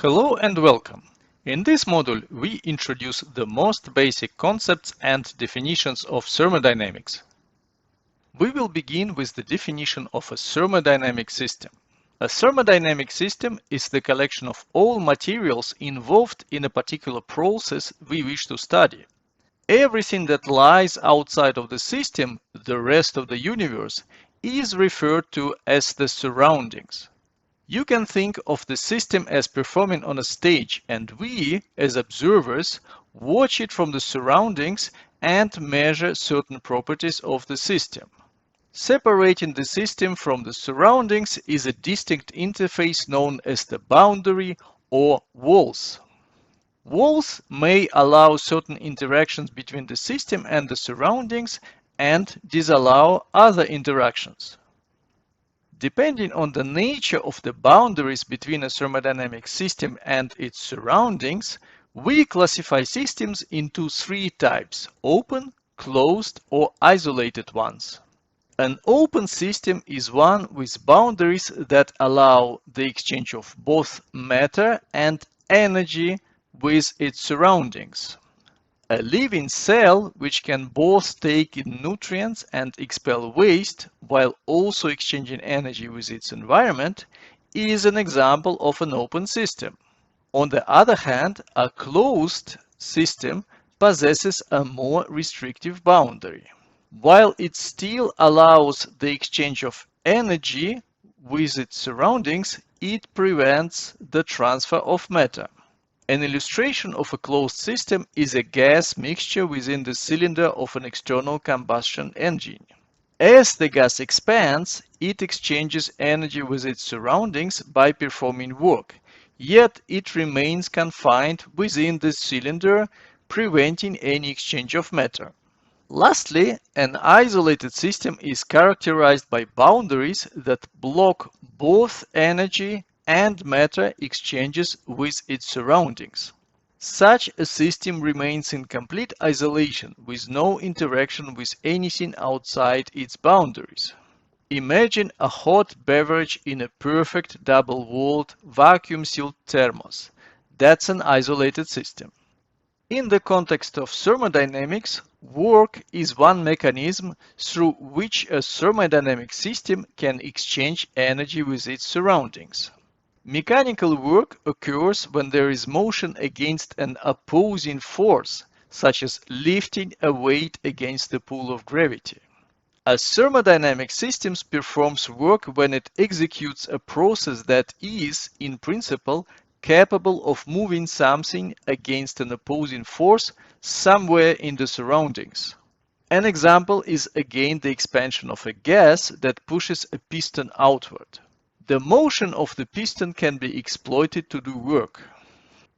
Hello and welcome. In this module, we introduce the most basic concepts and definitions of thermodynamics. We will begin with the definition of a thermodynamic system. A thermodynamic system is the collection of all materials involved in a particular process we wish to study. Everything that lies outside of the system, the rest of the universe, is referred to as the surroundings. You can think of the system as performing on a stage, and we, as observers, watch it from the surroundings and measure certain properties of the system. Separating the system from the surroundings is a distinct interface known as the boundary or walls. Walls may allow certain interactions between the system and the surroundings and disallow other interactions. Depending on the nature of the boundaries between a thermodynamic system and its surroundings, we classify systems into three types: open, closed, or isolated ones. An open system is one with boundaries that allow the exchange of both matter and energy with its surroundings. A living cell, which can both take in nutrients and expel waste while also exchanging energy with its environment, is an example of an open system. On the other hand, a closed system possesses a more restrictive boundary. While it still allows the exchange of energy with its surroundings, it prevents the transfer of matter. An illustration of a closed system is a gas mixture within the cylinder of an external combustion engine. As the gas expands, it exchanges energy with its surroundings by performing work, yet it remains confined within the cylinder, preventing any exchange of matter. Lastly, an isolated system is characterized by boundaries that block both energy and matter exchanges with its surroundings. Such a system remains in complete isolation with no interaction with anything outside its boundaries. Imagine a hot beverage in a perfect double-walled vacuum-sealed thermos. That's an isolated system. In the context of thermodynamics, work is one mechanism through which a thermodynamic system can exchange energy with its surroundings. Mechanical work occurs when there is motion against an opposing force, such as lifting a weight against the pull of gravity. A thermodynamic system performs work when it executes a process that is, in principle, capable of moving something against an opposing force somewhere in the surroundings. An example is again the expansion of a gas that pushes a piston outward. The motion of the piston can be exploited to do work.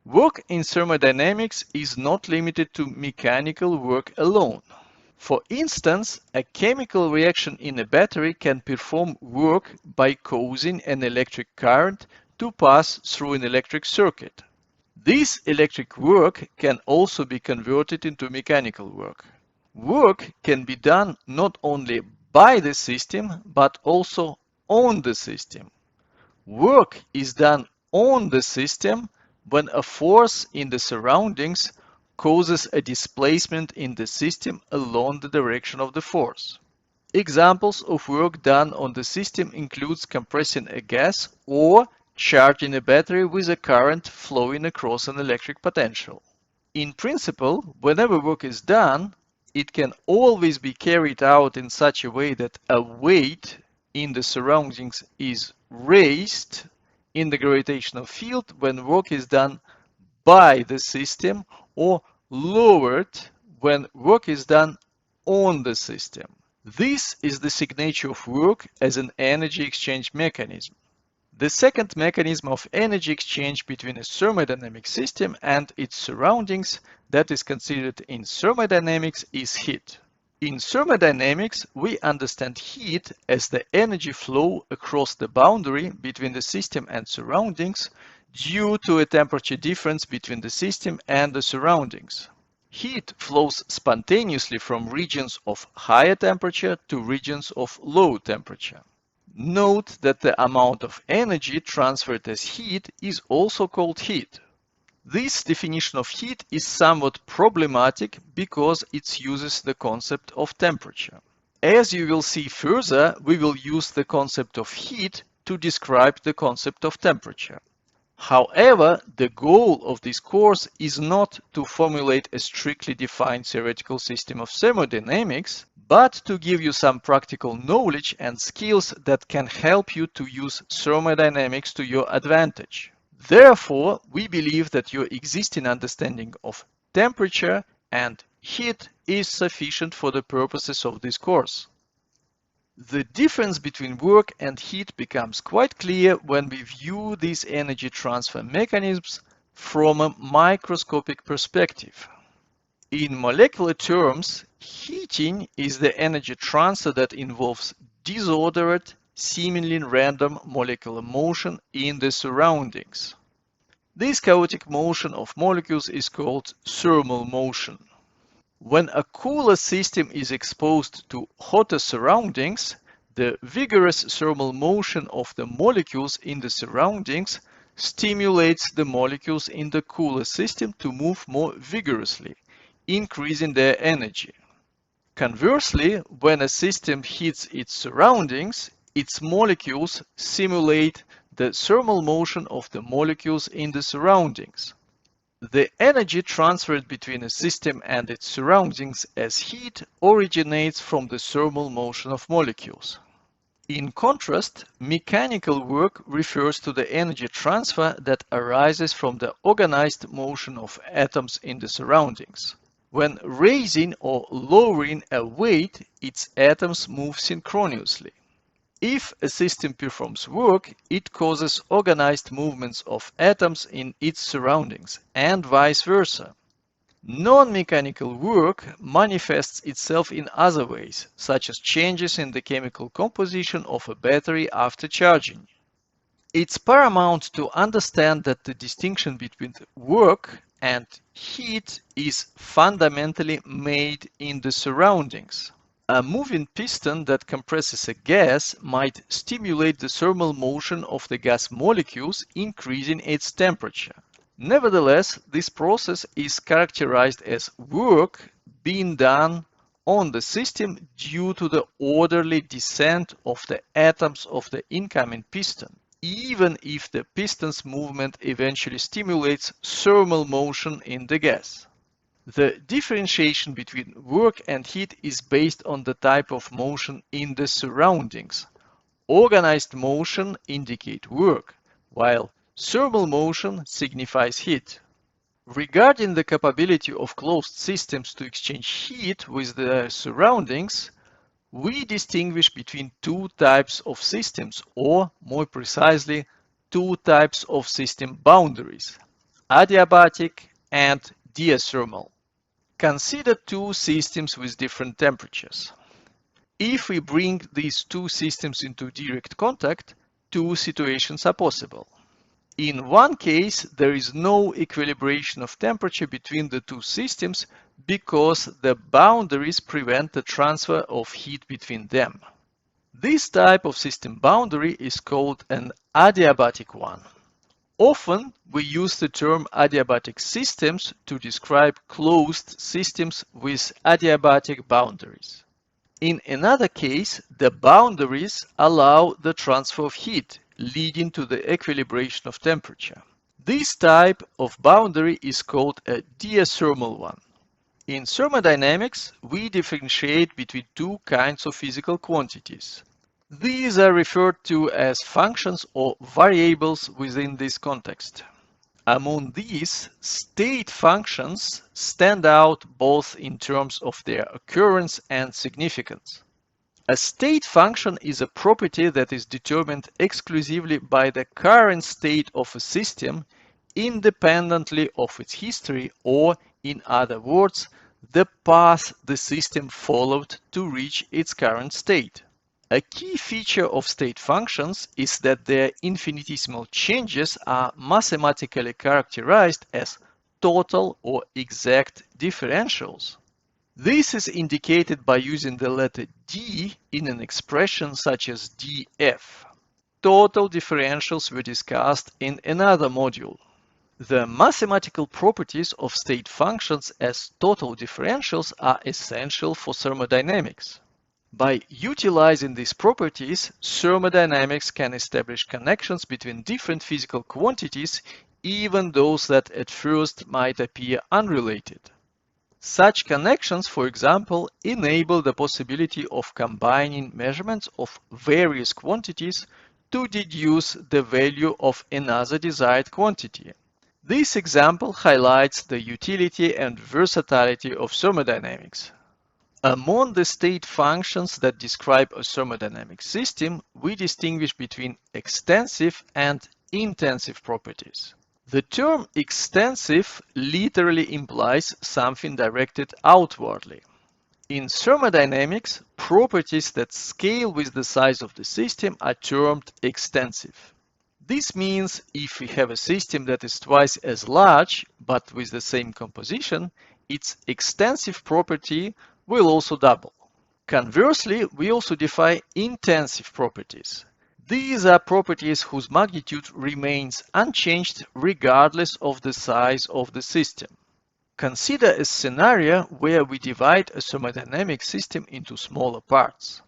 Work in thermodynamics is not limited to mechanical work alone. For instance, a chemical reaction in a battery can perform work by causing an electric current to pass through an electric circuit. This electric work can also be converted into mechanical work. Work can be done not only by the system, but also on the system. Work is done on the system when a force in the surroundings causes a displacement in the system along the direction of the force. Examples of work done on the system includes compressing a gas or charging a battery with a current flowing across an electric potential. In principle, whenever work is done, it can always be carried out in such a way that a weight in the surroundings is raised in the gravitational field when work is done by the system, or lowered when work is done on the system. This is the signature of work as an energy exchange mechanism. The second mechanism of energy exchange between a thermodynamic system and its surroundings that is considered in thermodynamics is heat. In thermodynamics, we understand heat as the energy flow across the boundary between the system and surroundings due to a temperature difference between the system and the surroundings. Heat flows spontaneously from regions of higher temperature to regions of low temperature. Note that the amount of energy transferred as heat is also called heat. This definition of heat is somewhat problematic because it uses the concept of temperature. As you will see further, we will use the concept of heat to describe the concept of temperature. However, the goal of this course is not to formulate a strictly defined theoretical system of thermodynamics, but to give you some practical knowledge and skills that can help you to use thermodynamics to your advantage. Therefore, we believe that your existing understanding of temperature and heat is sufficient for the purposes of this course. The difference between work and heat becomes quite clear when we view these energy transfer mechanisms from a microscopic perspective. In molecular terms, heating is the energy transfer that involves disordered, seemingly random molecular motion in the surroundings. This chaotic motion of molecules is called thermal motion. When a cooler system is exposed to hotter surroundings, the vigorous thermal motion of the molecules in the surroundings stimulates the molecules in the cooler system to move more vigorously, increasing their energy. Conversely, when a system heats its surroundings, its molecules simulate the thermal motion of the molecules in the surroundings. The energy transferred between a system and its surroundings as heat originates from the thermal motion of molecules. In contrast, mechanical work refers to the energy transfer that arises from the organized motion of atoms in the surroundings. When raising or lowering a weight, its atoms move synchronously. If a system performs work, it causes organized movements of atoms in its surroundings, and vice versa. Non-mechanical work manifests itself in other ways, such as changes in the chemical composition of a battery after charging. It's paramount to understand that the distinction between work and heat is fundamentally made in the surroundings. A moving piston that compresses a gas might stimulate the thermal motion of the gas molecules, increasing its temperature. Nevertheless, this process is characterized as work being done on the system due to the orderly descent of the atoms of the incoming piston, even if the piston's movement eventually stimulates thermal motion in the gas. The differentiation between work and heat is based on the type of motion in the surroundings. Organized motion indicates work, while thermal motion signifies heat. Regarding the capability of closed systems to exchange heat with their surroundings, we distinguish between two types of systems, or more precisely, two types of system boundaries: adiabatic and diathermal. Consider two systems with different temperatures. If we bring these two systems into direct contact, two situations are possible. In one case, there is no equilibration of temperature between the two systems because the boundaries prevent the transfer of heat between them. This type of system boundary is called an adiabatic one. Often, we use the term adiabatic systems to describe closed systems with adiabatic boundaries. In another case, the boundaries allow the transfer of heat, leading to the equilibration of temperature. This type of boundary is called a diathermal one. In thermodynamics, we differentiate between two kinds of physical quantities. These are referred to as functions or variables within this context. Among these, state functions stand out both in terms of their occurrence and significance. A state function is a property that is determined exclusively by the current state of a system, independently of its history, or, in other words, the path the system followed to reach its current state. A key feature of state functions is that their infinitesimal changes are mathematically characterized as total or exact differentials. This is indicated by using the letter D in an expression such as df. Total differentials were discussed in another module. The mathematical properties of state functions as total differentials are essential for thermodynamics. By utilizing these properties, thermodynamics can establish connections between different physical quantities, even those that at first might appear unrelated. Such connections, for example, enable the possibility of combining measurements of various quantities to deduce the value of another desired quantity. This example highlights the utility and versatility of thermodynamics. Among the state functions that describe a thermodynamic system, we distinguish between extensive and intensive properties. The term extensive literally implies something directed outwardly. In thermodynamics, properties that scale with the size of the system are termed extensive. This means if we have a system that is twice as large but with the same composition, its extensive property will also double. Conversely, we also define intensive properties. These are properties whose magnitude remains unchanged regardless of the size of the system. Consider a scenario where we divide a thermodynamic system into smaller parts.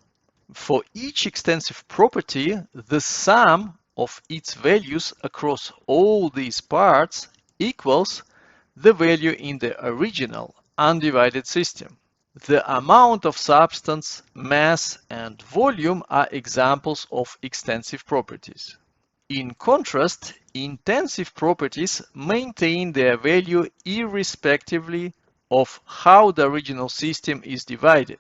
For each extensive property, the sum of its values across all these parts equals the value in the original undivided system. The amount of substance, mass, and volume are examples of extensive properties. In contrast, intensive properties maintain their value irrespectively of how the original system is divided.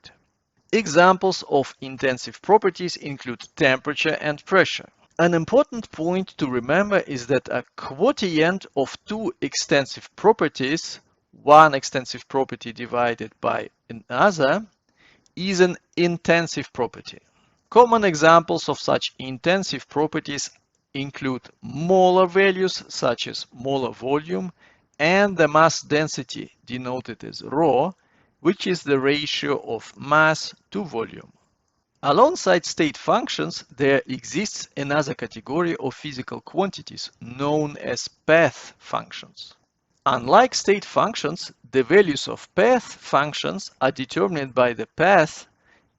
Examples of intensive properties include temperature and pressure. An important point to remember is that a quotient of two extensive properties, one extensive property divided by another, is an intensive property. Common examples of such intensive properties include molar values such as molar volume and the mass density denoted as ρ, which is the ratio of mass to volume. Alongside state functions, there exists another category of physical quantities known as path functions. Unlike state functions, the values of path functions are determined by the path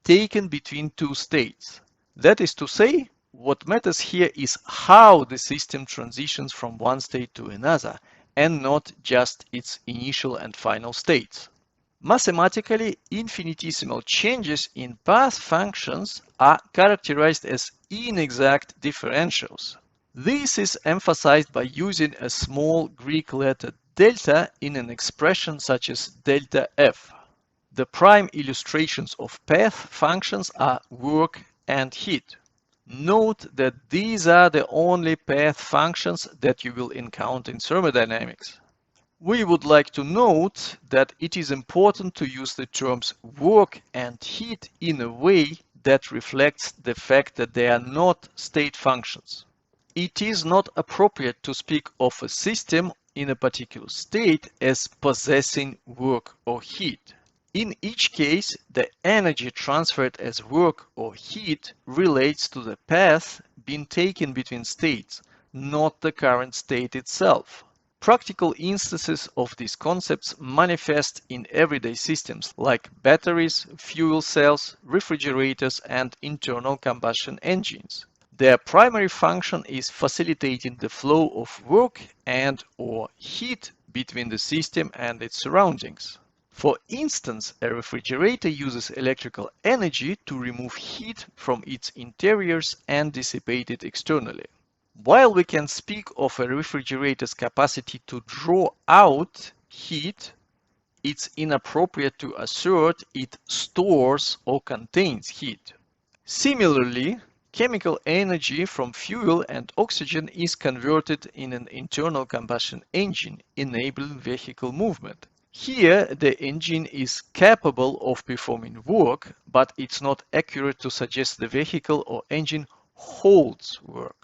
taken between two states. That is to say, what matters here is how the system transitions from one state to another, and not just its initial and final states. Mathematically, infinitesimal changes in path functions are characterized as inexact differentials. This is emphasized by using a small Greek letter delta in an expression such as delta f. The prime illustrations of path functions are work and heat. Note that these are the only path functions that you will encounter in thermodynamics. We would like to note that it is important to use the terms work and heat in a way that reflects the fact that they are not state functions. It is not appropriate to speak of a system in a particular state as possessing work or heat. In each case, the energy transferred as work or heat relates to the path being taken between states, not the current state itself. Practical instances of these concepts manifest in everyday systems like batteries, fuel cells, refrigerators, and internal combustion engines. Their primary function is facilitating the flow of work and/or heat between the system and its surroundings. For instance, a refrigerator uses electrical energy to remove heat from its interiors and dissipate it externally. While we can speak of a refrigerator's capacity to draw out heat, it's inappropriate to assert it stores or contains heat. Similarly, chemical energy from fuel and oxygen is converted in an internal combustion engine, enabling vehicle movement. Here, the engine is capable of performing work, but it's not accurate to suggest the vehicle or engine holds work.